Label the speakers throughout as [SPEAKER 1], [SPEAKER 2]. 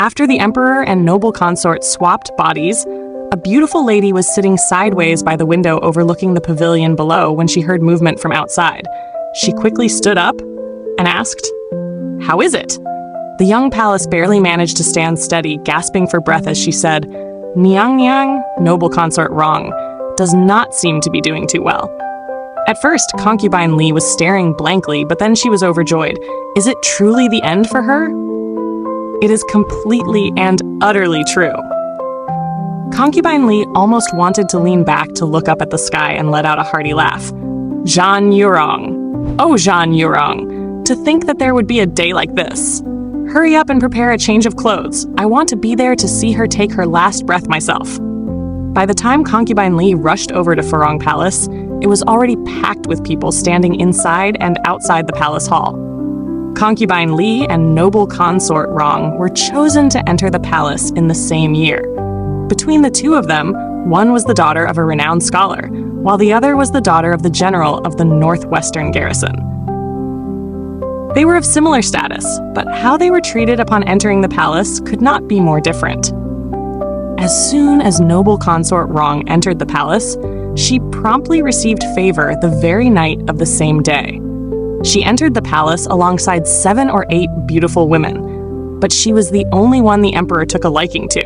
[SPEAKER 1] After the Emperor and Noble Consort swapped bodies, a beautiful lady was sitting sideways by the window overlooking the pavilion below when she heard movement from outside. She quickly stood up and asked, "How is it?" The young palace barely managed to stand steady, gasping for breath as she said, "Niang Niang, Noble Consort Wrong, does not seem to be doing too well." At first, Concubine Li was staring blankly, but then she was overjoyed. Is it truly the end for her? It is completely and utterly true. Concubine Li almost wanted to lean back to look up at the sky and let out a hearty laugh. Zhan Yurong. Oh, Zhan Yurong. To think that there would be a day like this. Hurry up and prepare a change of clothes. I want to be there to see her take her last breath myself. By the time Concubine Li rushed over to Furong Palace, it was already packed with people standing inside and outside the palace hall. Concubine Li and Noble Consort Rong were chosen to enter the palace in the same year. Between the two of them, one was the daughter of a renowned scholar, while the other was the daughter of the general of the northwestern garrison. They were of similar status, but how they were treated upon entering the palace could not be more different. As soon as Noble Consort Rong entered the palace, she promptly received favor the very night of the same day. She entered the palace alongside 7 or 8 beautiful women, but she was the only one the emperor took a liking to,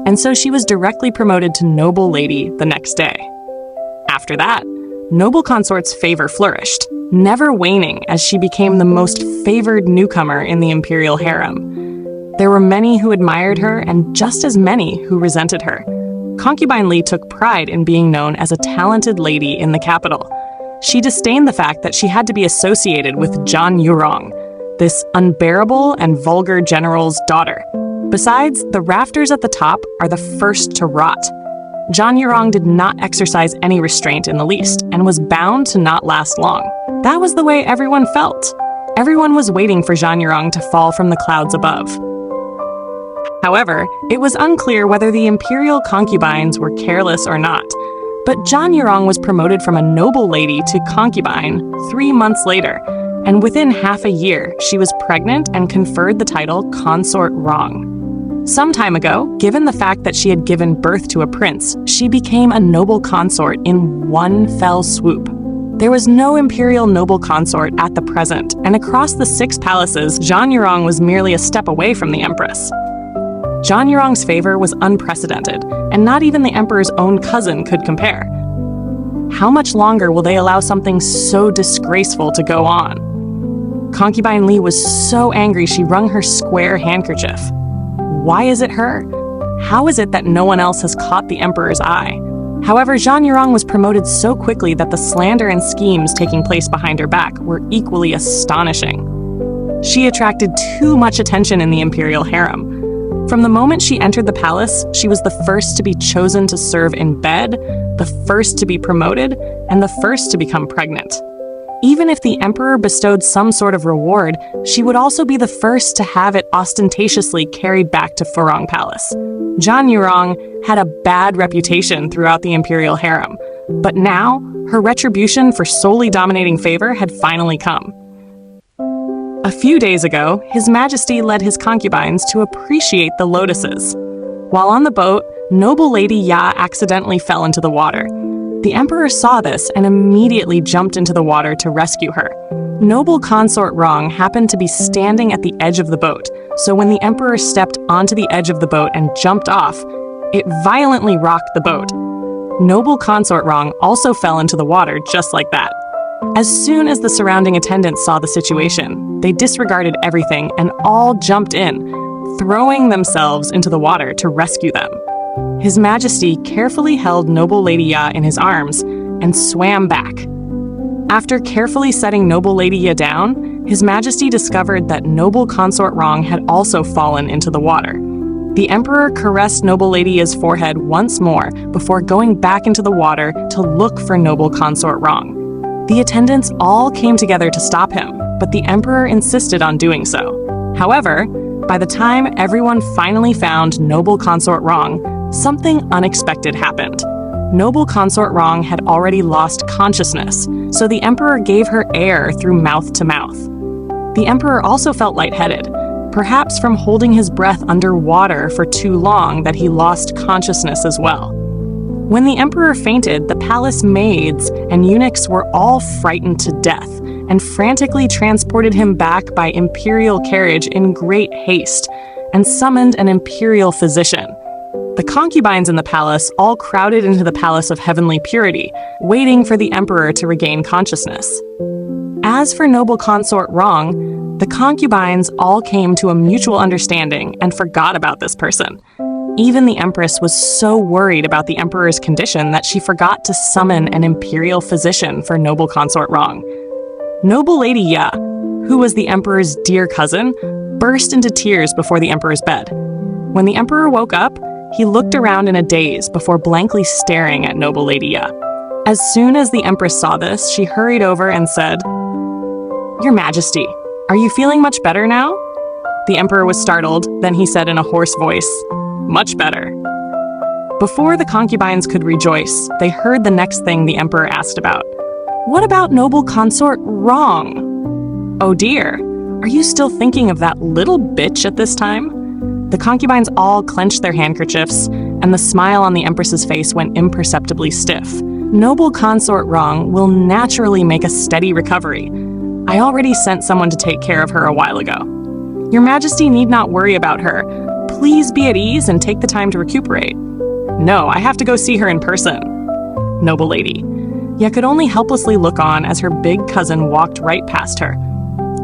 [SPEAKER 1] and so she was directly promoted to Noble Lady the next day. After that, Noble Consort's favor flourished, never waning as she became the most favored newcomer in the Imperial Harem. There were many who admired her and just as many who resented her. Concubine Li took pride in being known as a talented lady in the capital. She disdained the fact that she had to be associated with Zhan Yurong, this unbearable and vulgar general's daughter. Besides, the rafters at the top are the first to rot. Zhan Yurong did not exercise any restraint in the least and was bound to not last long. That was the way everyone felt. Everyone was waiting for Zhan Yurong to fall from the clouds above. However, it was unclear whether the imperial concubines were careless or not, but Zhan Yurong was promoted from a noble lady to concubine 3 months later, and within half a year, she was pregnant and conferred the title Consort Rong. Some time ago, given the fact that she had given birth to a prince, she became a noble consort in one fell swoop. There was no imperial noble consort at the present, and across the 6 palaces, Zhan Yurong was merely a step away from the empress. Zhan Yurong's favor was unprecedented, and not even the emperor's own cousin could compare. How much longer will they allow something so disgraceful to go on? Concubine Li was so angry she wrung her square handkerchief. Why is it her? How is it that no one else has caught the emperor's eye? However, Zhan Yurong was promoted so quickly that the slander and schemes taking place behind her back were equally astonishing. She attracted too much attention in the imperial harem. From the moment she entered the palace, she was the first to be chosen to serve in bed, the first to be promoted, and the first to become pregnant. Even if the emperor bestowed some sort of reward, she would also be the first to have it ostentatiously carried back to Furong Palace. Zhan Yurong had a bad reputation throughout the imperial harem, but now her retribution for solely dominating favor had finally come. A few days ago, His Majesty led his concubines to appreciate the lotuses. While on the boat, Noble Lady Ya accidentally fell into the water. The emperor saw this and immediately jumped into the water to rescue her. Noble Consort Rong happened to be standing at the edge of the boat, so when the emperor stepped onto the edge of the boat and jumped off, it violently rocked the boat. Noble Consort Rong also fell into the water just like that. As soon as the surrounding attendants saw the situation, they disregarded everything and all jumped in, throwing themselves into the water to rescue them. His Majesty carefully held Noble Lady Ya in his arms and swam back. After carefully setting Noble Lady Ya down, His Majesty discovered that Noble Consort Rong had also fallen into the water. The Emperor caressed Noble Lady Ya's forehead once more before going back into the water to look for Noble Consort Rong. The attendants all came together to stop him, but the Emperor insisted on doing so. However, by the time everyone finally found Noble Consort Rong, something unexpected happened. Noble Consort Rong had already lost consciousness, so the Emperor gave her air through mouth to mouth. The Emperor also felt lightheaded. perhaps from holding his breath underwater for too long that he lost consciousness as well. When the emperor fainted, the palace maids and eunuchs were all frightened to death and frantically transported him back by imperial carriage in great haste and summoned an imperial physician. The concubines in the palace all crowded into the palace of heavenly purity, waiting for the emperor to regain consciousness. As for noble consort Wrong, the concubines all came to a mutual understanding and forgot about this person. Even the empress was so worried about the emperor's condition that she forgot to summon an imperial physician for noble consort Wrong. Noble Lady Ya, who was the emperor's dear cousin, burst into tears before the emperor's bed. When the emperor woke up, he looked around in a daze before blankly staring at Noble Lady Ya. As soon as the empress saw this, she hurried over and said, "Your Majesty, are you feeling much better now?" The emperor was startled, then he said in a hoarse voice, "Much better." Before the concubines could rejoice, they heard the next thing the emperor asked about. "What about noble consort Wrong?" "Oh dear, are you still thinking of that little bitch at this time?" The concubines all clenched their handkerchiefs, and the smile on the empress's face went imperceptibly stiff. "Noble consort Wrong will naturally make a steady recovery. I already sent someone to take care of her a while ago. Your Majesty need not worry about her. Please be at ease and take the time to recuperate." "No, I have to go see her in person." Noble Lady Ya could only helplessly look on as her big cousin walked right past her.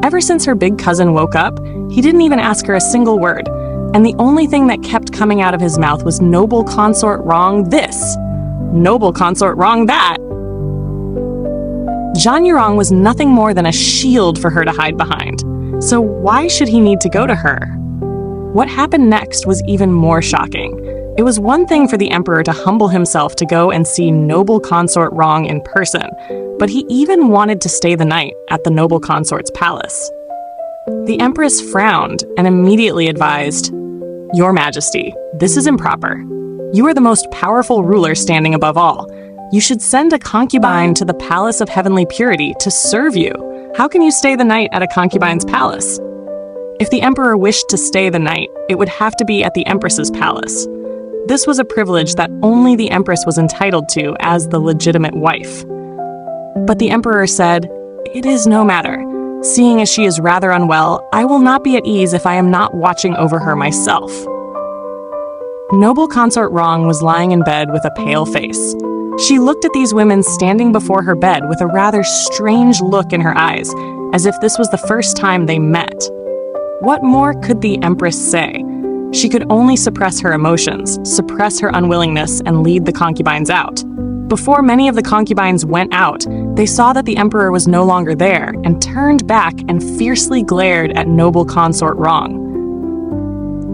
[SPEAKER 1] Ever since her big cousin woke up, he didn't even ask her a single word, and the only thing that kept coming out of his mouth was noble consort Wrong this, noble consort Wrong that. Zhan Yurong was nothing more than a shield for her to hide behind, so why should he need to go to her? What happened next was even more shocking. It was one thing for the emperor to humble himself to go and see noble consort Wrong in person, but he even wanted to stay the night at the noble consort's palace. The empress frowned and immediately advised, "Your Majesty, this is improper. You are the most powerful ruler standing above all. You should send a concubine to the palace of heavenly purity to serve you. How can you stay the night at a concubine's palace?" If the emperor wished to stay the night, it would have to be at the empress's palace. This was a privilege that only the empress was entitled to as the legitimate wife. But the emperor said, "It is no matter. Seeing as she is rather unwell, I will not be at ease if I am not watching over her myself." Noble consort Wrong was lying in bed with a pale face. She looked at these women standing before her bed with a rather strange look in her eyes, as if this was the first time they met. What more could the empress say? She could only suppress her emotions, suppress her unwillingness, and lead the concubines out. Before many of the concubines went out, they saw that the emperor was no longer there and turned back and fiercely glared at noble consort Wrong.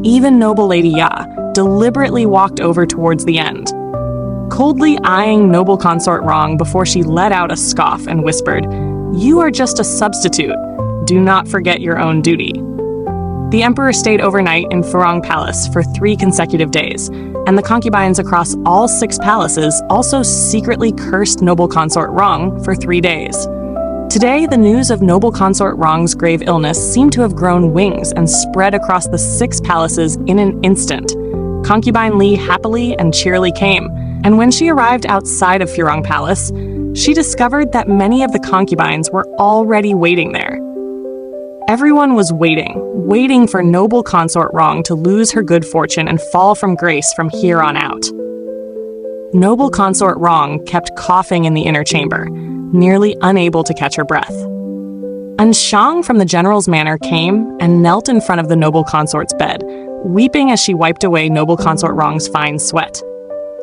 [SPEAKER 1] Even Noble Lady Ya deliberately walked over towards the end, coldly eyeing noble consort Wrong before she let out a scoff and whispered, "You are just a substitute. Do not forget your own duty." The emperor stayed overnight in Furong Palace for 3 consecutive days, and the concubines across all 6 palaces also secretly cursed noble consort Wrong for 3 days. Today, the news of noble consort Wrong's grave illness seemed to have grown wings and spread across the 6 palaces in an instant. Concubine Li happily and cheerily came, and when she arrived outside of Furong Palace, she discovered that many of the concubines were already waiting there. Everyone was waiting for noble consort Wrong to lose her good fortune and fall from grace from here on out. Noble consort Wrong kept coughing in the inner chamber, nearly unable to catch her breath. Oneshot from the general's manor came and knelt in front of the noble consort's bed, weeping as she wiped away noble consort Wrong's fine sweat.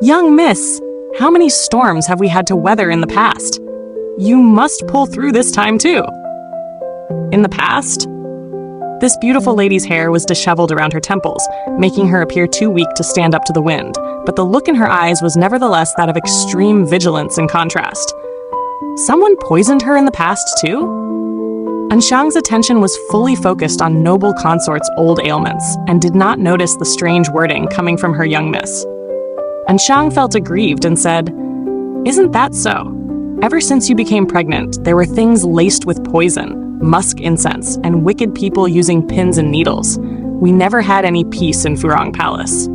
[SPEAKER 1] "Young miss, how many storms have we had to weather in the past? You must pull through this time too." In the past? This beautiful lady's hair was disheveled around her temples, making her appear too weak to stand up to the wind, but the look in her eyes was nevertheless that of extreme vigilance in contrast. Someone poisoned her in the past too? Oneshot's attention was fully focused on noble consort's old ailments, and did not notice the strange wording coming from her young miss. Oneshot felt aggrieved and said, "Isn't that so? Ever since you became pregnant, there were things laced with poison. musk incense, and wicked people using pins and needles. We never had any peace in Furong Palace.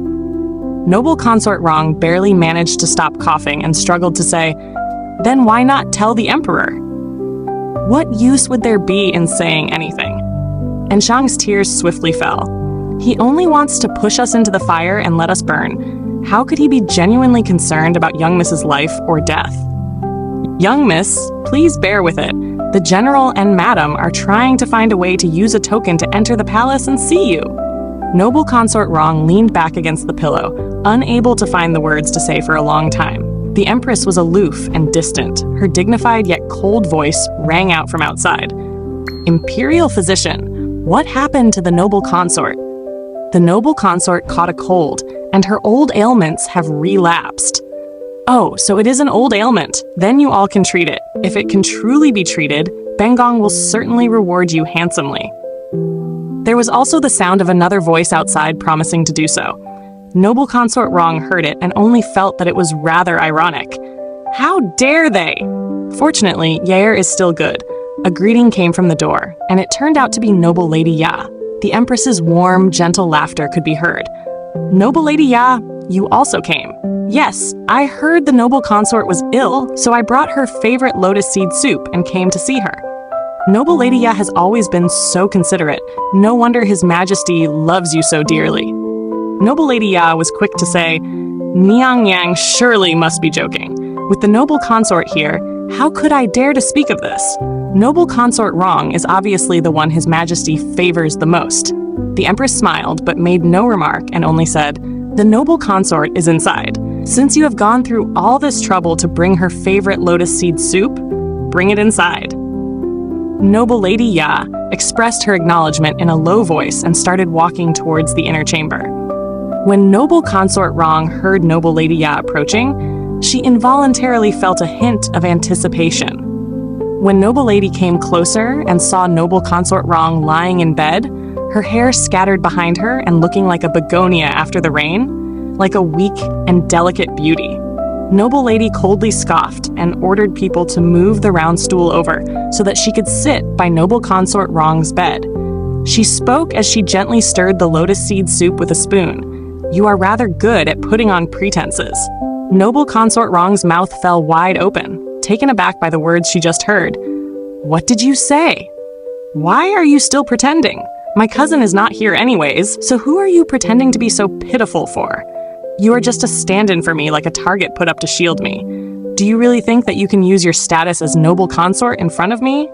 [SPEAKER 1] Noble Consort Rong barely managed to stop coughing and struggled to say, "Then why not tell the Emperor?" What use would there be in saying anything? And Shang's tears swiftly fell. He only wants to push us into the fire and let us burn. How could he be genuinely concerned about young Miss's life or death? Young Miss, please bear with it. The General and Madam are trying to find a way to use a token to enter the palace and see you. Noble Consort Rong leaned back against the pillow, unable to find the words to say for a long time. The Empress was aloof and distant. Her dignified yet cold voice rang out from outside. Imperial physician, what happened to the Noble Consort? The Noble Consort caught a cold, and her old ailments have relapsed. Oh, so it is an old ailment. Then you all can treat it. If it can truly be treated, Bengong will certainly reward you handsomely. There was also the sound of another voice outside promising to do so. Noble Consort Rong heard it and only felt that it was rather ironic. How dare they? Fortunately, Yair is still good. A greeting came from the door, and it turned out to be Noble Lady Ya. The Empress's warm, gentle laughter could be heard. Noble Lady Ya, you also came. Yes, I heard the Noble Consort was ill, so I brought her favorite lotus seed soup and came to see her. Noble Lady Ya has always been so considerate. No wonder His Majesty loves you so dearly. Noble Lady Ya was quick to say, Niang Yang surely must be joking. With the Noble Consort here, how could I dare to speak of this? Noble Consort Rong is obviously the one His Majesty favors the most. The Empress smiled, but made no remark and only said, The Noble Consort is inside. Since you have gone through all this trouble to bring her favorite lotus seed soup, bring it inside. Noble Lady Ya expressed her acknowledgement in a low voice and started walking towards the inner chamber. When Noble Consort Rong heard Noble Lady Ya approaching, she involuntarily felt a hint of anticipation. When Noble Lady came closer and saw Noble Consort Rong lying in bed, her hair scattered behind her and looking like a begonia after the rain, like a weak and delicate beauty. Noble Lady coldly scoffed and ordered people to move the round stool over so that she could sit by Noble Consort Rong's bed. She spoke as she gently stirred the lotus seed soup with a spoon. You are rather good at putting on pretenses. Noble Consort Rong's mouth fell wide open, taken aback by the words she just heard. What did you say? Why are you still pretending? My cousin is not here anyways, so who are you pretending to be so pitiful for? You are just a stand-in for me like a target put up to shield me. Do you really think that you can use your status as noble consort in front of me?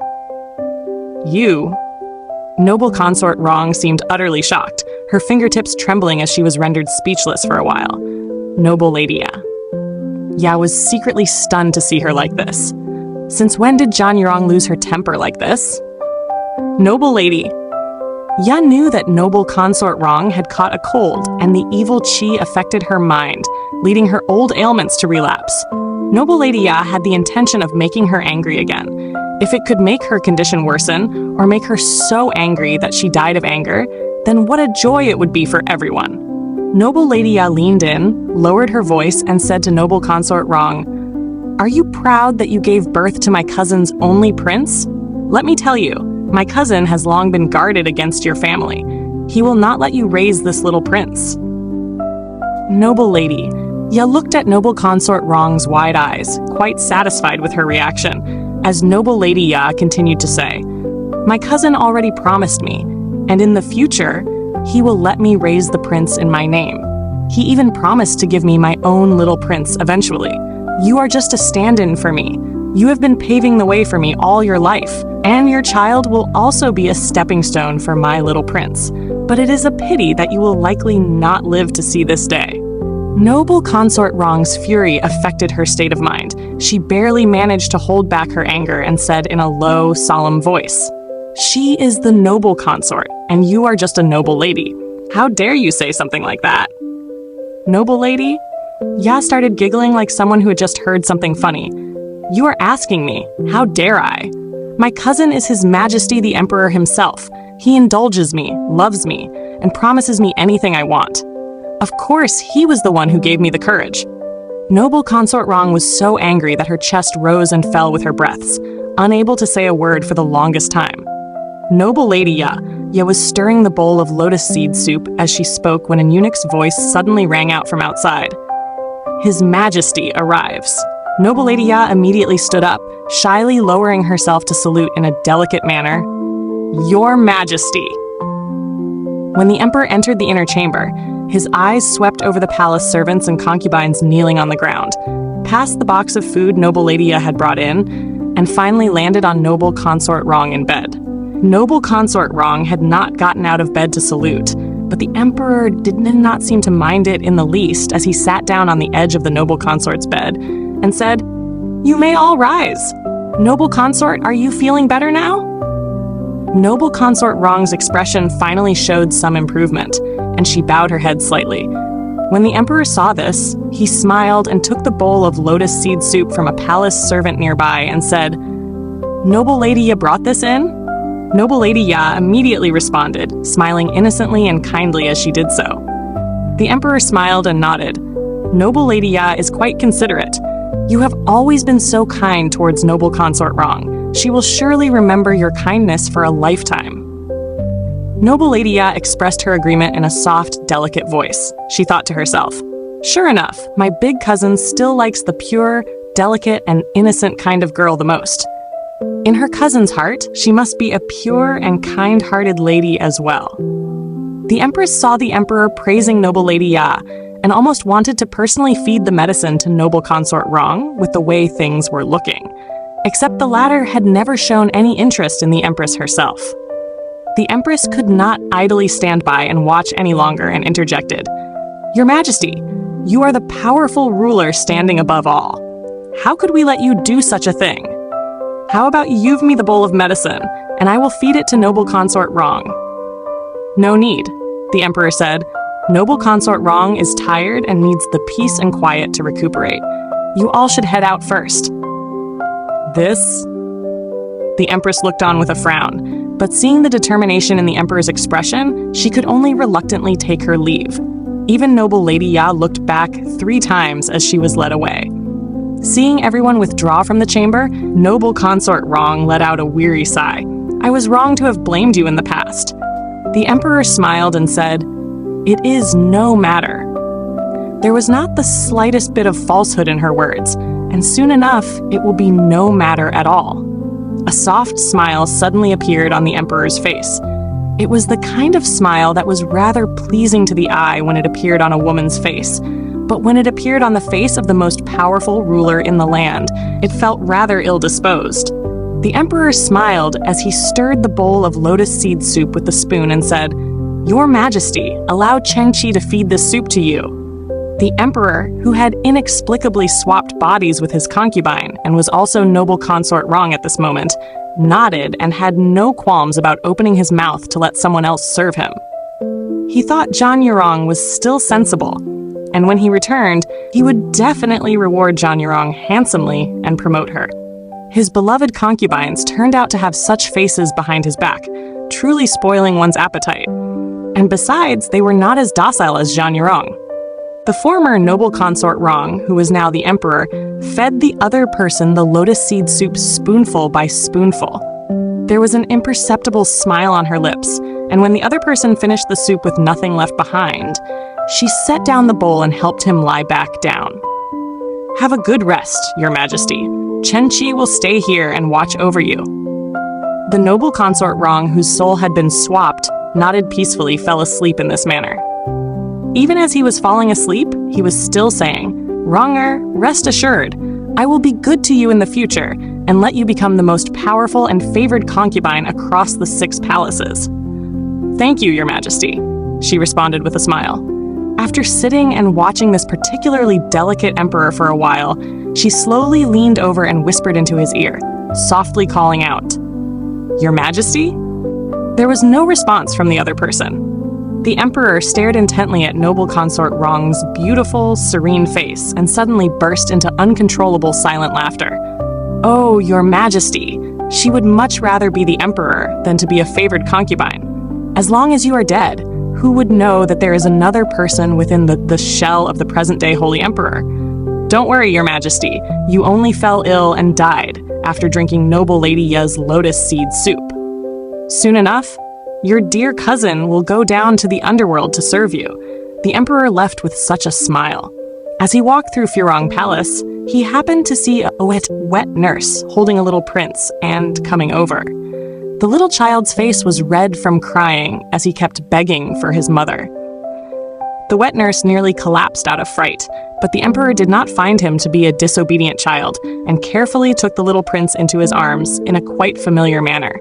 [SPEAKER 1] You? Noble Consort Rong seemed utterly shocked, her fingertips trembling as she was rendered speechless for a while. Noble Lady Ya. Ya was secretly stunned to see her like this. Since when did Zhan Yurong lose her temper like this? Noble Lady. Ya knew that Noble Consort Rong had caught a cold, and the evil qi affected her mind, leading her old ailments to relapse. Noble Lady Ya had the intention of making her angry again. If it could make her condition worsen, or make her so angry that she died of anger, then what a joy it would be for everyone. Noble Lady Ya leaned in, lowered her voice, and said to Noble Consort Rong, Are you proud that you gave birth to my cousin's only prince? Let me tell you, my cousin has long been guarded against your family. He will not let you raise this little prince. Noble Lady, Ya looked at Noble Consort Rong's wide eyes, quite satisfied with her reaction, as Noble Lady Ya continued to say, My cousin already promised me, and in the future, he will let me raise the prince in my name. He even promised to give me my own little prince eventually. You are just a stand-in for me. You have been paving the way for me all your life, and your child will also be a stepping stone for my little prince. But it is a pity that you will likely not live to see this day. Noble Consort Rong's fury affected her state of mind. She barely managed to hold back her anger and said in a low, solemn voice, She is the noble consort, and you are just a noble lady. How dare you say something like that? Noble lady? Ya started giggling like someone who had just heard something funny. You are asking me, how dare I? My cousin is His Majesty the Emperor himself. He indulges me, loves me, and promises me anything I want. Of course, he was the one who gave me the courage. Noble Consort Rong was so angry that her chest rose and fell with her breaths, unable to say a word for the longest time. Noble Lady Ya was stirring the bowl of lotus seed soup as she spoke when an eunuch's voice suddenly rang out from outside. His Majesty arrives. Noble Lady Ya immediately stood up, shyly lowering herself to salute in a delicate manner. Your Majesty. When the Emperor entered the inner chamber, his eyes swept over the palace servants and concubines kneeling on the ground, past the box of food Noble Lady Ya had brought in, and finally landed on Noble Consort Rong in bed. Noble Consort Rong had not gotten out of bed to salute, but the Emperor did not seem to mind it in the least as he sat down on the edge of the Noble Consort's bed and said, You may all rise. Noble Consort, are you feeling better now? Noble Consort Rong's expression finally showed some improvement, and she bowed her head slightly. When the Emperor saw this, he smiled and took the bowl of lotus seed soup from a palace servant nearby and said, Noble Lady Ya brought this in? Noble Lady Ya immediately responded, smiling innocently and kindly as she did so. The Emperor smiled and nodded. Noble Lady Ya is quite considerate. You have always been so kind towards Noble Consort Rong. She will surely remember your kindness for a lifetime. Noble Lady Ya expressed her agreement in a soft, delicate voice. She thought to herself, Sure enough, my big cousin still likes the pure, delicate, and innocent kind of girl the most. In her cousin's heart, she must be a pure and kind-hearted lady as well. The Empress saw the Emperor praising Noble Lady Ya and almost wanted to personally feed the medicine to Noble Consort Rong with the way things were looking, except the latter had never shown any interest in the Empress herself. The Empress could not idly stand by and watch any longer and interjected, Your Majesty, you are the powerful ruler standing above all. How could we let you do such a thing? How about you give me the bowl of medicine, and I will feed it to Noble Consort Rong? No need, the Emperor said. Noble Consort Rong is tired and needs the peace and quiet to recuperate. You all should head out first. This? The Empress looked on with a frown, but seeing the determination in the Emperor's expression, she could only reluctantly take her leave. Even Noble Lady Ya looked back 3 times as she was led away. Seeing everyone withdraw from the chamber, Noble Consort Rong let out a weary sigh. I was wrong to have blamed you in the past. The Emperor smiled and said, It is no matter. There was not the slightest bit of falsehood in her words, and soon enough, it will be no matter at all. A soft smile suddenly appeared on the Emperor's face. It was the kind of smile that was rather pleasing to the eye when it appeared on a woman's face, but when it appeared on the face of the most powerful ruler in the land, it felt rather ill-disposed. The Emperor smiled as he stirred the bowl of lotus seed soup with the spoon and said, Your Majesty, allow Chengqi to feed this soup to you. The Emperor, who had inexplicably swapped bodies with his concubine and was also Noble Consort Rong at this moment, nodded and had no qualms about opening his mouth to let someone else serve him. He thought Zhan Yurong was still sensible, and when he returned, he would definitely reward Zhan Yurong handsomely and promote her. His beloved concubines turned out to have such faces behind his back, truly spoiling one's appetite. And besides, they were not as docile as Zhan Yurong. The former Noble Consort Rong, who was now the Emperor, fed the other person the lotus seed soup spoonful by spoonful. There was an imperceptible smile on her lips, and when the other person finished the soup with nothing left behind, she set down the bowl and helped him lie back down. Have a good rest, Your Majesty. Chengqi will stay here and watch over you. The Noble Consort Rong, whose soul had been swapped, nodded peacefully, fell asleep in this manner. Even as he was falling asleep, he was still saying, Ronger, rest assured, I will be good to you in the future and let you become the most powerful and favored concubine across the 6 palaces. Thank you, Your Majesty, she responded with a smile. After sitting and watching this particularly delicate emperor for a while, she slowly leaned over and whispered into his ear, softly calling out, Your Majesty? There was no response from the other person. The Emperor stared intently at Noble Consort Rong's beautiful, serene face and suddenly burst into uncontrollable silent laughter. Oh, Your Majesty, she would much rather be the Emperor than to be a favored concubine. As long as you are dead, who would know that there is another person within the shell of the present-day Holy Emperor? Don't worry, Your Majesty, you only fell ill and died after drinking Noble Lady Ya's lotus seed soup. Soon enough, your dear cousin will go down to the underworld to serve you." The emperor left with such a smile. As he walked through Furong Palace, he happened to see a wet nurse holding a little prince and coming over. The little child's face was red from crying as he kept begging for his mother. The wet nurse nearly collapsed out of fright, but the emperor did not find him to be a disobedient child and carefully took the little prince into his arms in a quite familiar manner.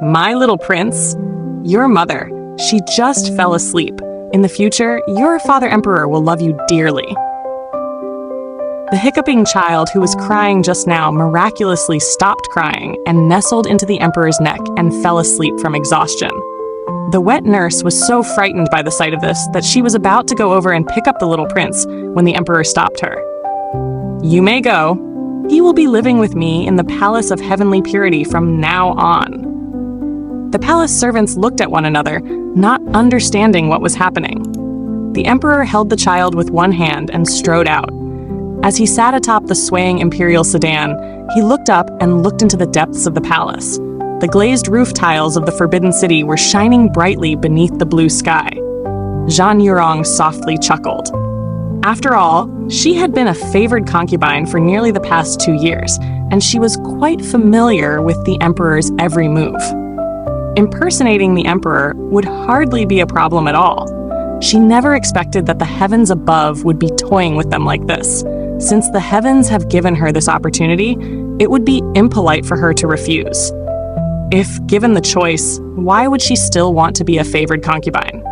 [SPEAKER 1] "My little prince, your mother, she just fell asleep. In the future, your father emperor will love you dearly." The hiccuping child who was crying just now miraculously stopped crying and nestled into the emperor's neck and fell asleep from exhaustion. The wet nurse was so frightened by the sight of this that she was about to go over and pick up the little prince when the emperor stopped her. "You may go. He will be living with me in the Palace of Heavenly Purity from now on." The palace servants looked at one another, not understanding what was happening. The emperor held the child with one hand and strode out. As he sat atop the swaying Imperial sedan, he looked up and looked into the depths of the palace. The glazed roof tiles of the Forbidden City were shining brightly beneath the blue sky. Zhan Yurong softly chuckled. After all, she had been a favored concubine for nearly the past 2 years, and she was quite familiar with the emperor's every move. Impersonating the emperor would hardly be a problem at all. She never expected that the heavens above would be toying with them like this. Since the heavens have given her this opportunity, it would be impolite for her to refuse. If given the choice, why would she still want to be a favored concubine?